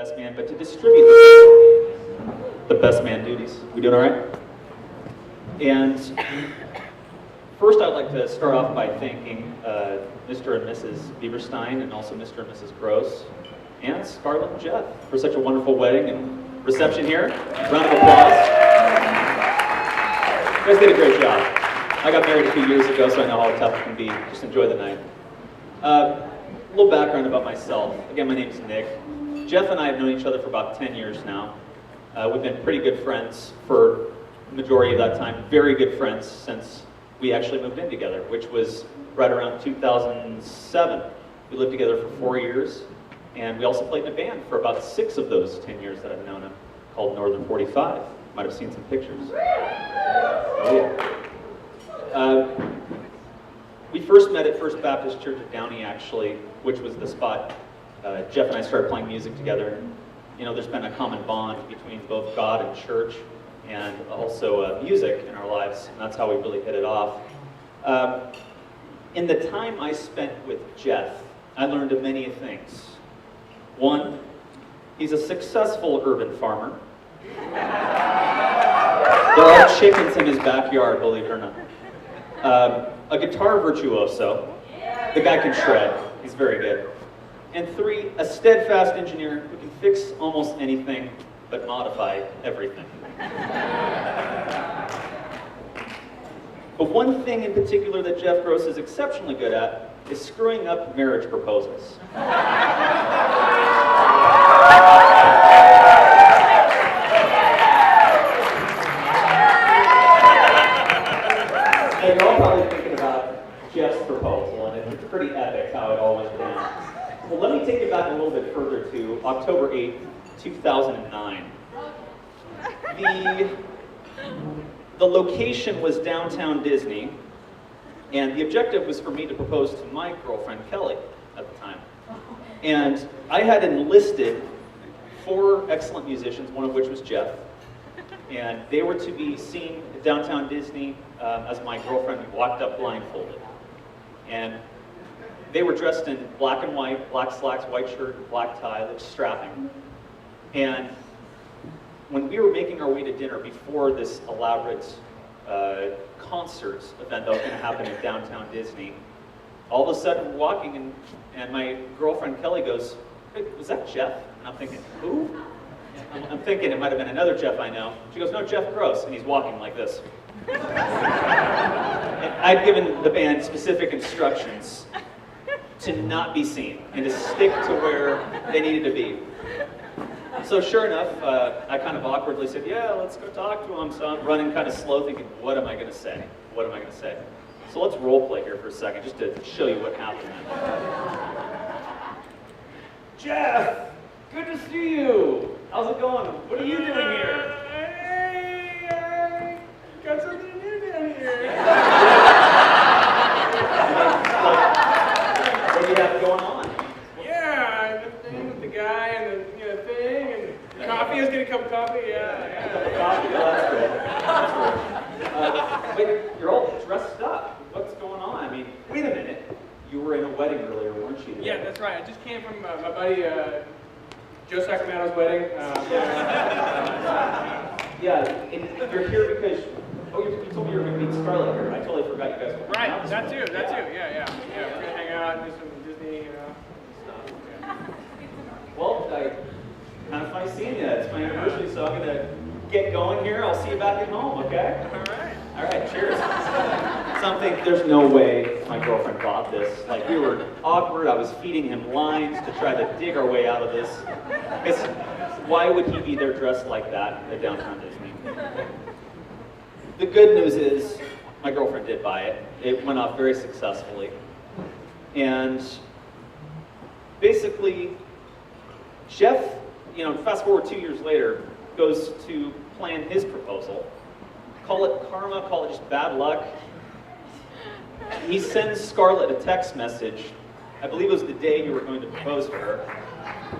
best man, but to distribute the best man duties. We doing all right? And first, I'd like to start off by thanking Mr. and Mrs. Biberstein and also Mr. and Mrs. Gross and Scarlet and Jeff for such a wonderful wedding and reception here. Round of applause. You guys did a great job. I got married a few years ago, so I know how tough it can be. Just enjoy the night. A little background about myself. Again, my name is Nick. Jeff and I have known each other for about 10 years now. We've been pretty good friends for the majority of that time. Very good friends since we actually moved in together, which was right around 2007. We lived together for 4 years, and we also played in a band for about 6 of those 10 years that I've known him, called Northern 45. Might have seen some pictures. Oh, yeah. We first met at First Baptist Church at Downey, actually, which was the spot Jeff and I started playing music together. You know, there's been a common bond between both God and church, and also music in our lives, and that's how we really hit it off. In the time I spent with Jeff, I learned of many things. One, he's a successful urban farmer. There are chickens in his backyard, believe it or not. A guitar virtuoso. The guy can shred. He's very good. And 3, a steadfast engineer who can fix almost anything but modify everything. But one thing in particular that Jeff Gross is exceptionally good at is screwing up marriage proposals. And you're all probably thinking about Jeff's proposal, and it's pretty epic how it all went down. Well, let me take you back a little bit further to October 8th, 2009. The location was downtown Disney, and the objective was for me to propose to my girlfriend, Kelly, at the time. And I had enlisted 4 excellent musicians, one of which was Jeff, and they were to be seen at downtown Disney as my girlfriend walked up blindfolded. And they were dressed in black and white, black slacks, white shirt, black tie, looked strapping. And when we were making our way to dinner before this elaborate concert event that was going to happen in downtown Disney, all of a sudden we're walking and my girlfriend Kelly goes, "Hey, was that Jeff?" And I'm thinking, who? I'm thinking it might have been another Jeff I know. She goes, "No, Jeff Gross," and he's walking like this. And I'd given the band specific instructions to not be seen and to stick to where they needed to be. So sure enough, I kind of awkwardly said, "Yeah, let's go talk to him." So I'm running kind of slow thinking, what am I going to say? What am I going to say? So let's role play here for a second just to show you what happened. Jeff, good to see you. How's it going? What are you doing here? Hey, got something new down here. What do you have going on? Yeah, the thing with the guy and the thing and coffee. I was getting a cup of coffee. Yeah. Coffee, that's good. That's good. Wait, you're all dressed up. What's going on? I mean, wait a minute. You were in a wedding earlier, weren't you? Yeah, that's right. I just came from my buddy Joe Sacramento's wedding. Yeah, and you're here because, you told me you were going to meet Scarlet here. I totally forgot you guys were Right, out this that morning. too. Yeah, we're gonna hang out, do some Disney, stuff. Yeah. Well, kind of funny seeing you. It's my anniversary, so I'm going to get going here. I'll see you back at home, okay? All right, cheers. There's no way my girlfriend bought this. Like, we were awkward. I was feeding him lines to try to dig our way out of this. Why would he be there dressed like that at downtown Disney? The good news is, my girlfriend did buy it. It went off very successfully. And basically, Jeff, fast forward 2 years later, goes to plan his proposal. Call it karma, call it just bad luck. He sends Scarlet a text message. I believe it was the day you were going to propose to her.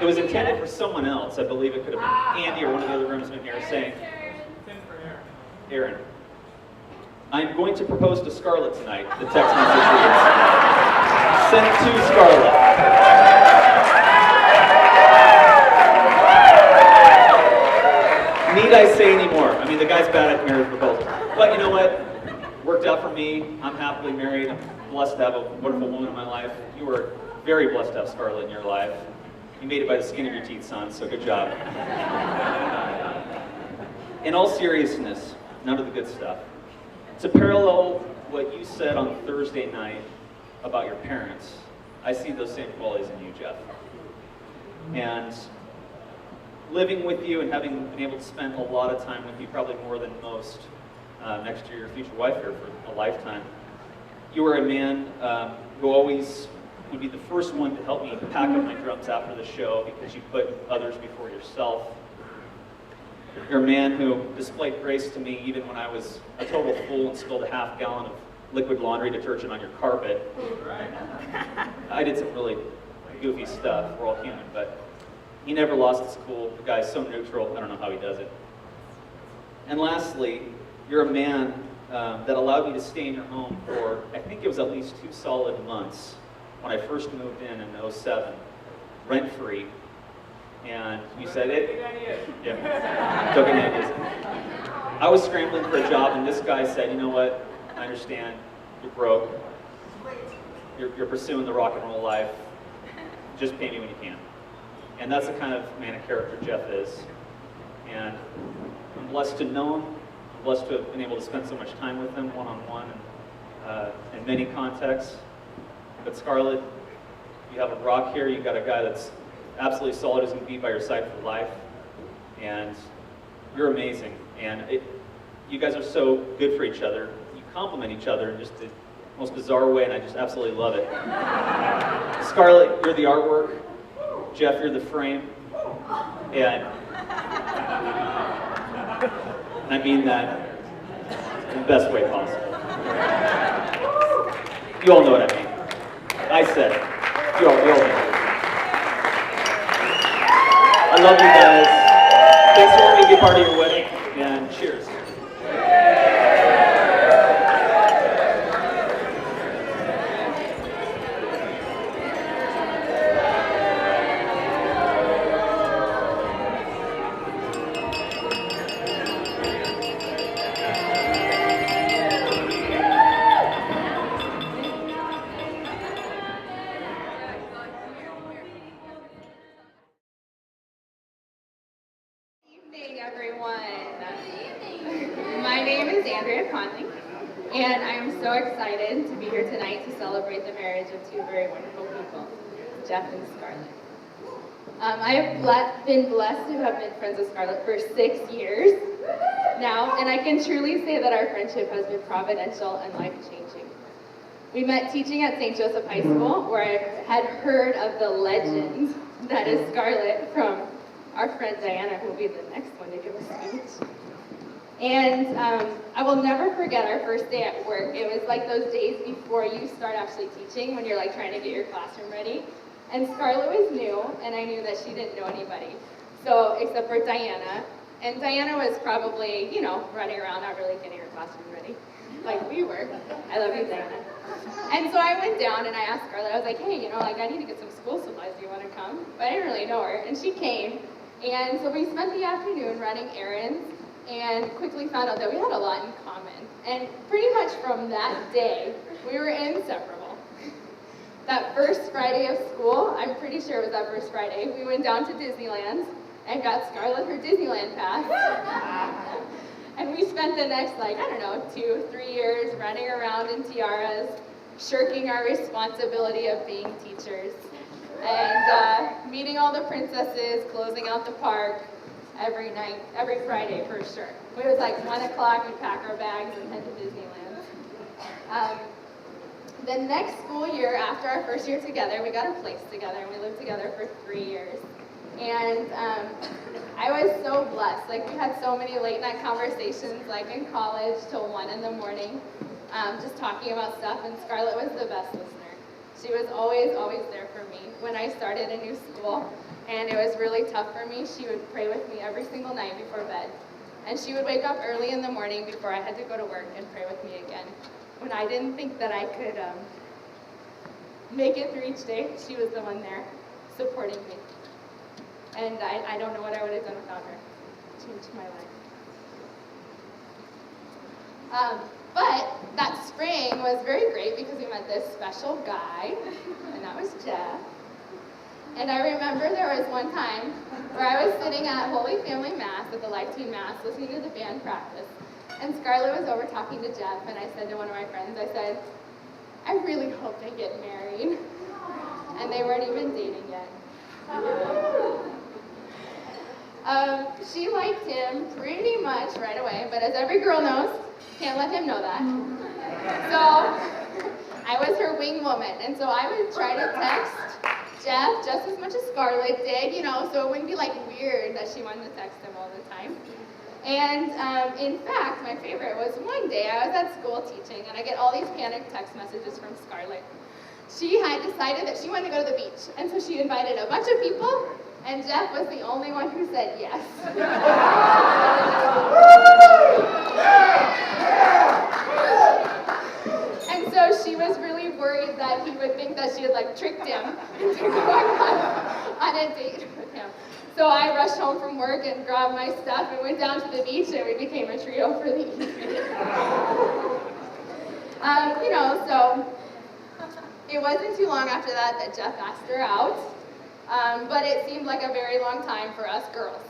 It was intended for someone else. I believe it could have been Andy or one of the other groomsmen here saying, Aaron, I'm going to propose to Scarlet tonight. The text message reads, sent to Scarlet. need I say anymore? I mean, the guy's bad at marriage proposals. But you know what? Worked out for me. I'm happily married. I'm blessed to have a wonderful woman in my life. You were very blessed to have Scarlet in your life. You made it by the skin of your teeth, son, so good job. In all seriousness, none of the good stuff. To parallel what you said on Thursday night about your parents, I see those same qualities in you, Jeff. And living with you and having been able to spend a lot of time with you, probably more than most, next to your future wife here for a lifetime, you were a man who always would be the first one to help me pack up my drums after the show because you put others before yourself. You're a man who displayed grace to me even when I was a total fool and spilled a half gallon of liquid laundry detergent on your carpet. I did some really goofy stuff. We're all human, but he never lost his cool. The guy's so neutral. I don't know how he does it. And lastly, you're a man that allowed me to stay in your home for, I think it was at least 2 solid months when I first moved in 07, rent-free. And you said it. Yeah. Token ideas. I was scrambling for a job, and this guy said, "You know what? I understand. You're broke. You're pursuing the rock and roll life. Just pay me when you can." And that's the kind of man of character Jeff is. And I'm blessed to know him. I'm blessed to have been able to spend so much time with him, one-on-one, in many contexts. But Scarlet, you have a rock here. You've got a guy that's absolutely solid, is going to be by your side for life. And you're amazing. And you guys are so good for each other. You complement each other in just the most bizarre way, and I just absolutely love it. Scarlet, you're the artwork. Jeff, you're the frame. And I mean that in the best way possible. You all know what I mean. I said it. You all know it. I love you guys. Thanks for letting me be a part of your wedding, and cheers. And I'm so excited to be here tonight to celebrate the marriage of 2 very wonderful people, Jeff and Scarlet. I have been blessed to have been friends with Scarlet for 6 years now, and I can truly say that our friendship has been providential and life-changing. We met teaching at St. Joseph High School, where I had heard of the legend that is Scarlet from our friend Diana, who will be the next one to give a speech. And I will never forget our first day at work. It was like those days before you start actually teaching, when you're like trying to get your classroom ready. And Scarlet was new, and I knew that she didn't know anybody. So, except for Diana. And Diana was probably, you know, running around, not really getting her classroom ready, like we were. I love you, Diana. And so I went down and I asked Scarlet, I was like, hey, you know, like I need to get some school supplies, do you want to come? But I didn't really know her, and she came. And so we spent the afternoon running errands, and quickly found out that we had a lot in common. And pretty much from that day, we were inseparable. That first Friday of school, I'm pretty sure it was that first Friday, we went down to Disneyland and got Scarlet her Disneyland pass. And we spent the next, like, I don't know, 2-3 years running around in tiaras, shirking our responsibility of being teachers, and meeting all the princesses, closing out the park, every night, every Friday for sure. It was like 1 o'clock, we'd pack our bags and head to Disneyland. The next school year, after our first year together, we got a place together, and we lived together for 3 years. And I was so blessed. Like, we had so many late night conversations, like in college till 1 in the morning, just talking about stuff, and Scarlet was the best listener. She was always, always there for me. When I started a new school, and it was really tough for me, she would pray with me every single night before bed. And she would wake up early in the morning before I had to go to work and pray with me again. When I didn't think that I could make it through each day, she was the one there supporting me. And I don't know what I would have done without her. It changed my life. But that spring was very great because we met this special guy, and that was Jeff. And I remember there was one time where I was sitting at Holy Family Mass, at the Life Team Mass, listening to the band practice. And Scarlet was over talking to Jeff, and I said to one of my friends, I said, I really hope they get married. And they weren't even dating yet. She liked him pretty much right away, but as every girl knows, can't let him know that. So I was her wing woman, and so I would try to text Jeff just as much as Scarlet did, you know, so it wouldn't be like weird that she wanted to text him all the time. And in fact, my favorite was one day I was at school teaching, and I get all these panicked text messages from Scarlet. She had decided that she wanted to go to the beach, and so she invited a bunch of people, and Jeff was the only one who said yes. And so she was really worried that he would think that she had like tricked him into going on a date with him. So I rushed home from work and grabbed my stuff and went down to the beach, and we became a trio for the evening. You know, so it wasn't too long after that Jeff asked her out, but it seemed like a very long time for us girls.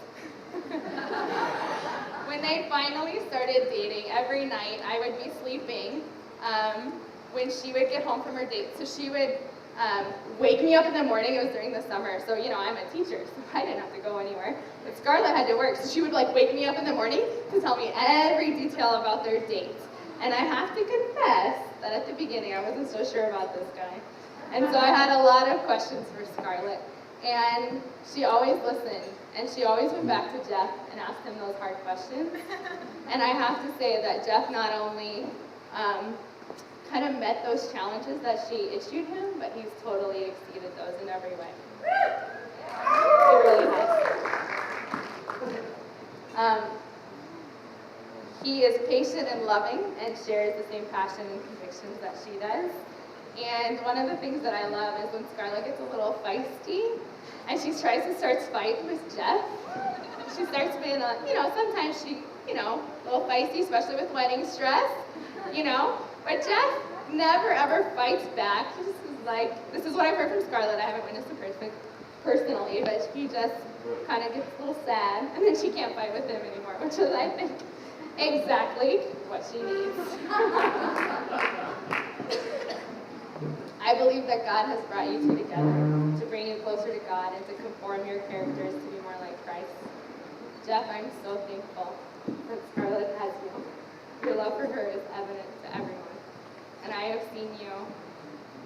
When they finally started dating, every night I would be sleeping when she would get home from her date. So she would wake me up in the morning. It was during the summer, so you know, I'm a teacher, so I didn't have to go anywhere. But Scarlet had to work, so she would like wake me up in the morning to tell me every detail about their date. And I have to confess that at the beginning I wasn't so sure about this guy. And so I had a lot of questions for Scarlet. And she always listened, and she always went back to Jeff and asked him those hard questions. And I have to say that Jeff not only kind of met those challenges that she issued him, but he's totally exceeded those in every way. He really has. He is patient and loving and shares the same passion and convictions that she does. And one of the things that I love is when Scarlet gets a little feisty and she tries to start fights with Jeff. She starts being, you know, sometimes she, you know, a little feisty, especially with wedding stress, you know. But Jeff never ever fights back. He just is like, this is what I've heard from Scarlet. I haven't witnessed it personally, but he just kind of gets a little sad, and then she can't fight with him anymore, which is, I think, exactly what she needs. I believe that God has brought you two together to bring you closer to God and to conform your characters to be more like Christ. Jeff, I'm so thankful that Scarlet has you. Your love for her is evident to everyone, and I have seen you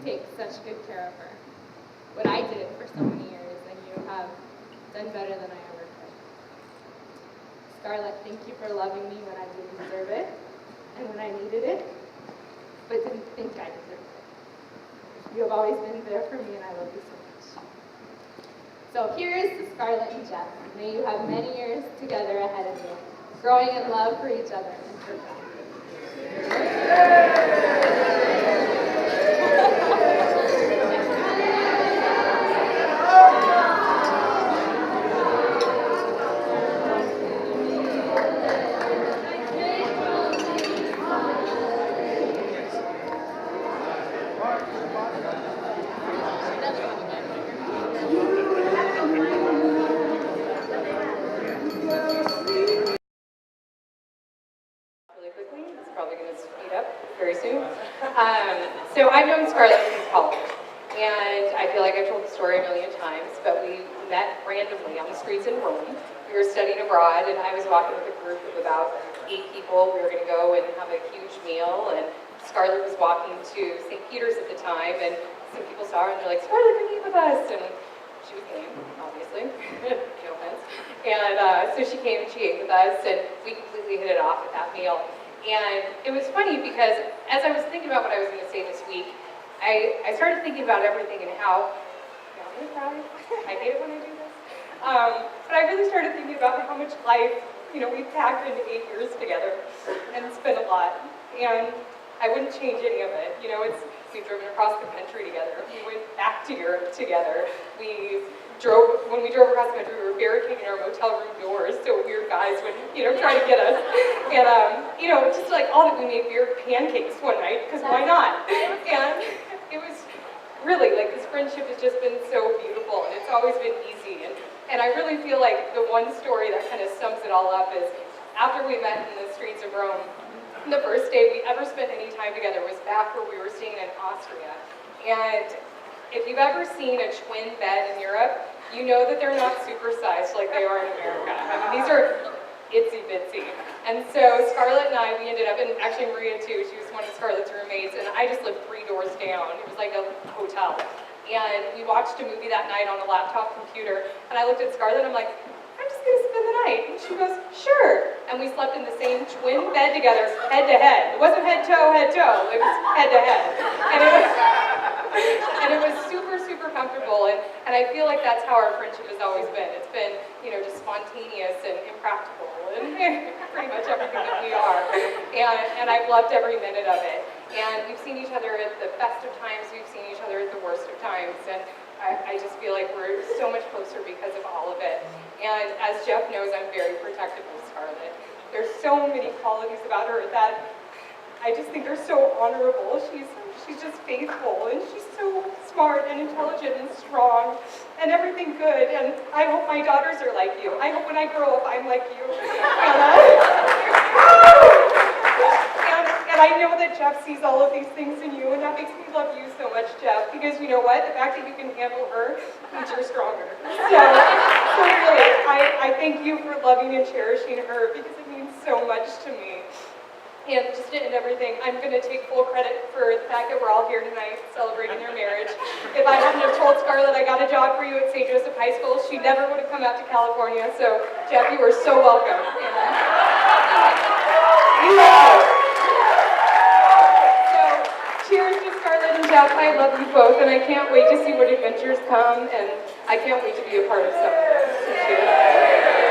take such good care of her. What I did for so many years, and you have done better than I ever could. Scarlet, thank you for loving me when I didn't deserve it, and when I needed it, but didn't think I deserved it. You have always been there for me, and I love you so much. So here is to Scarlet and Jeff. May you have many years together ahead of you, growing in love for each other and for God. So I've known Scarlet since college, and I feel like I've told the story a million times, but we met randomly on the streets in Rome. We were studying abroad, and I was walking with a group of about 8 people. We were going to go and have a huge meal, and Scarlet was walking to St. Peter's at the time, and some people saw her, and they're like, Scarlet, come eat with us, and she was game, obviously, no offense. And so she came and she ate with us, and we completely hit it off at that meal. And it was funny because as I was thinking about what I was going to say this week, I started thinking about everything and how, I'm going to cry, I hate it when I do this, but I really started thinking about how much life, we've packed into 8 years together, and it's been a lot, and I wouldn't change any of it. We've driven across the country together, we went back to Europe together, when we drove across the country, we were barricading our motel hotel room doors so weird guys would, try to get us. And, just like all that, we made beer pancakes one night, because why not? And it was really, like, this friendship has just been so beautiful, and it's always been easy. And I really feel like the one story that kind of sums it all up is after we met in the streets of Rome, the first day we ever spent any time together was back where we were staying in Austria. And if you've ever seen a twin bed in Europe, you know that they're not supersized like they are in America. I mean, these are itsy bitsy. And so Scarlett and I, we ended up, and actually Maria too, she was one of Scarlett's roommates, and I just lived 3 doors down. It was like a hotel. And we watched a movie that night on a laptop computer, and I looked at Scarlett and I'm like, I'm just gonna spend the night. And she goes, sure. And we slept in the same twin bed together, head to head. It wasn't head toe, it was head to head. And it was super, super comfortable. And I feel like that's how our friendship has always been. It's been, just spontaneous and impractical and pretty much everything that we are. And I've loved every minute of it. And we've seen each other at the best of times, we've seen each other at the worst of times. And I just feel like we're so much closer because of all of it. And as Jeff knows, I'm very protective of Scarlett. There's so many qualities about her that I just think are so honorable. She's just faithful, and she's so smart and intelligent and strong and everything good. And I hope my daughters are like you. I hope when I grow up, I'm like you. And I know that Jeff sees all of these things in you, and that makes me love you so much, Jeff, because you know what? The fact that you can handle her means you're stronger. So really, I thank you for loving and cherishing her, because it means so much to me. And just in everything, I'm going to take full credit for the fact that we're all here tonight celebrating their marriage. If I hadn't have told Scarlett I got a job for you at St. Joseph High School, she never would have come out to California. So, Jeff, you are so welcome. Cheers to Scarlett and Jeff. I love you both, and I can't wait to see what adventures come, and I can't wait to be a part of some. So cheers.